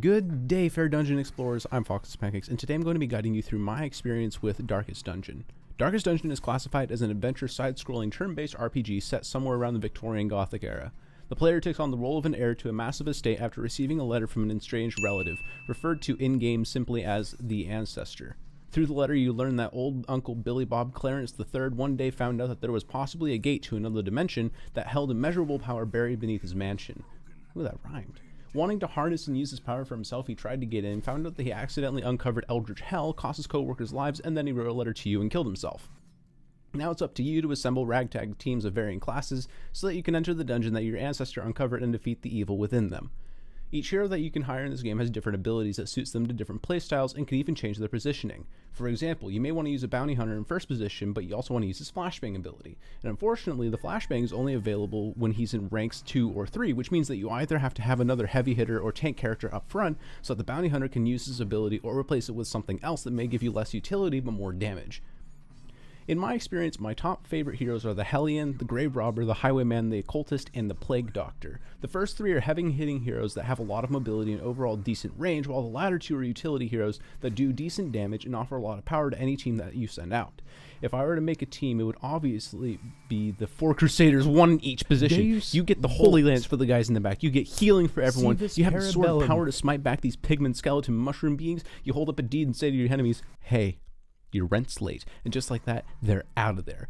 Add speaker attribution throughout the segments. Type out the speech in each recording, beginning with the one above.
Speaker 1: Good day, fair dungeon explorers. I'm Fox's Pancakes, and today I'm going to be guiding you through my experience with Darkest Dungeon. Darkest Dungeon is classified as an adventure side-scrolling turn-based RPG set somewhere around the Victorian Gothic era. The player takes on the role of an heir to a massive estate after receiving a letter from an estranged relative, referred to in-game simply as the Ancestor. Through the letter, you learn that old Uncle Billy Bob Clarence III one day found out that there was possibly a gate to another dimension that held immeasurable power buried beneath his mansion. Ooh, that rhymed. Wanting to harness and use his power for himself, he tried to get in, found out that he accidentally uncovered Eldritch Hell, cost his co-workers lives, and then he wrote a letter to you and killed himself. Now it's up to you to assemble ragtag teams of varying classes so that you can enter the dungeon that your ancestor uncovered and defeat the evil within them. Each hero that you can hire in this game has different abilities that suits them to different playstyles and can even change their positioning. For example, you may want to use a bounty hunter in first position, but you also want to use his flashbang ability. And unfortunately, the flashbang is only available when he's in ranks 2 or 3, which means that you either have to have another heavy hitter or tank character up front so that the bounty hunter can use his ability or replace it with something else that may give you less utility but more damage. In my experience, my top favorite heroes are the Hellion, the Grave Robber, the Highwayman, the Occultist, and the Plague Doctor. The first 3 are heavy-hitting heroes that have a lot of mobility and overall decent range, while the latter 2 are utility heroes that do decent damage and offer a lot of power to any team that you send out. If I were to make a team, it would obviously be the 4 Crusaders, 1 in each position. You get the Holy Lance for the guys in the back. You get healing for everyone. You have the sword of power to smite back these pigment skeleton mushroom beings. You hold up a deed and say to your enemies, hey, your rent's late, and just like that, they're out of there.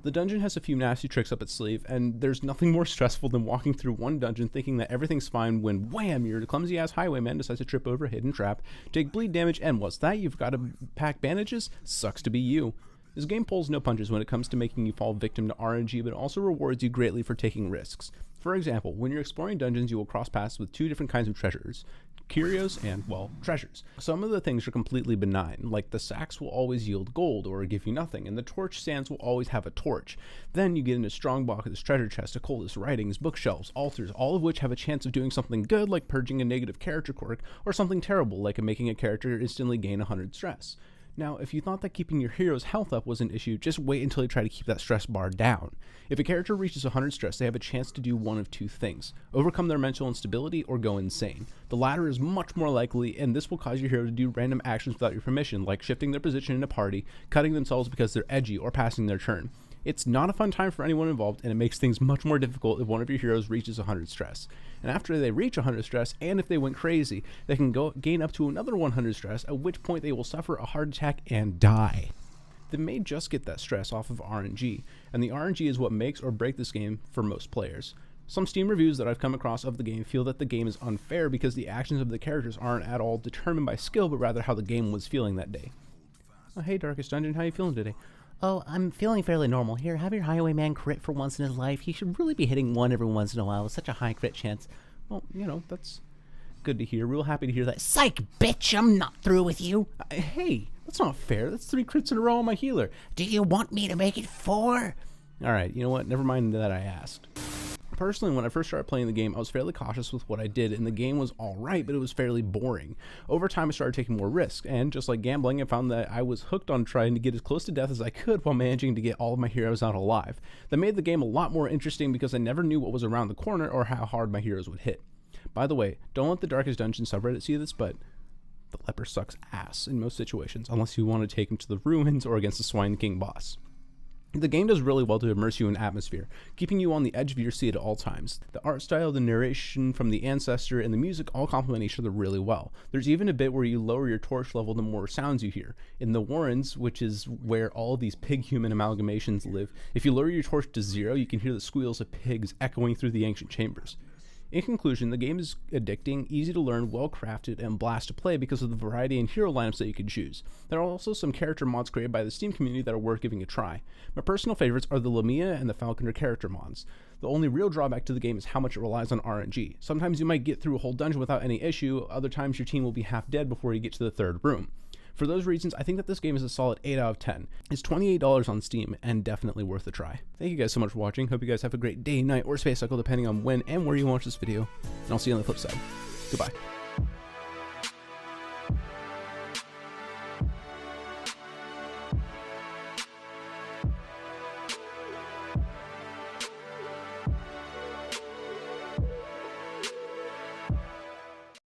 Speaker 1: The dungeon has a few nasty tricks up its sleeve, and there's nothing more stressful than walking through one dungeon thinking that everything's fine when wham, your clumsy-ass highwayman decides to trip over a hidden trap, take bleed damage, and what's that? You've got to pack bandages? Sucks to be you. This game pulls no punches when it comes to making you fall victim to RNG, but also rewards you greatly for taking risks. For example, when you're exploring dungeons, you will cross paths with 2 different kinds of treasures. Curios and, well, treasures. Some of the things are completely benign, like the sacks will always yield gold or give you nothing, and the torch stands will always have a torch. Then you get into Strongbox's treasure chest, occultist writings, bookshelves, altars, all of which have a chance of doing something good like purging a negative character quirk, or something terrible like making a character instantly gain 100 stress. Now, if you thought that keeping your hero's health up was an issue, just wait until you try to keep that stress bar down. If a character reaches 100 stress, they have a chance to do one of 2 things: overcome their mental instability or go insane. The latter is much more likely, and this will cause your hero to do random actions without your permission, like shifting their position in a party, cutting themselves because they're edgy, or passing their turn. It's not a fun time for anyone involved, and it makes things much more difficult if one of your heroes reaches 100 stress. And after they reach 100 stress, and if they went crazy, they can gain up to another 100 stress, at which point they will suffer a heart attack and die. They may just get that stress off of RNG, and the RNG is what makes or breaks this game for most players. Some Steam reviews that I've come across of the game feel that the game is unfair because the actions of the characters aren't at all determined by skill, but rather how the game was feeling that day. Oh, hey Darkest Dungeon, how you feeling today?
Speaker 2: Oh, I'm feeling fairly normal. Here, have your highwayman crit for once in his life. He should really be hitting 1 every once in a while with such a high crit chance.
Speaker 1: Well, you know, that's good to hear. Real happy to hear that.
Speaker 2: Psych, bitch, I'm not through with you.
Speaker 1: Hey, that's not fair. That's 3 crits in a row on my healer.
Speaker 2: Do you want me to make it 4?
Speaker 1: Alright, you know what? Never mind that I asked. Personally, when I first started playing the game, I was fairly cautious with what I did, and the game was alright, but it was fairly boring. Over time, I started taking more risks, and just like gambling, I found that I was hooked on trying to get as close to death as I could while managing to get all of my heroes out alive. That made the game a lot more interesting because I never knew what was around the corner or how hard my heroes would hit. By the way, don't let the Darkest Dungeon subreddit see this, but the leper sucks ass in most situations, unless you want to take him to the ruins or against the Swine King boss. The game does really well to immerse you in atmosphere, keeping you on the edge of your seat at all times. The art style, the narration from the Ancestor, and the music all complement each other really well. There's even a bit where you lower your torch level the more sounds you hear. In the Warrens, which is where all of these pig-human amalgamations live, if you lower your torch to 0, you can hear the squeals of pigs echoing through the ancient chambers. In conclusion, the game is addicting, easy to learn, well crafted, and blast to play because of the variety and hero lineups that you can choose. There are also some character mods created by the Steam community that are worth giving a try. My personal favorites are the Lamia and the Falconer character mods. The only real drawback to the game is how much it relies on RNG. Sometimes you might get through a whole dungeon without any issue, other times your team will be half dead before you get to the 3rd room. For those reasons, I think that this game is a solid 8 out of 10. It's $28 on Steam, and definitely worth a try. Thank you guys so much for watching. Hope you guys have a great day, night, or space cycle, depending on when and where you watch this video. And I'll see you on the flip side. Goodbye.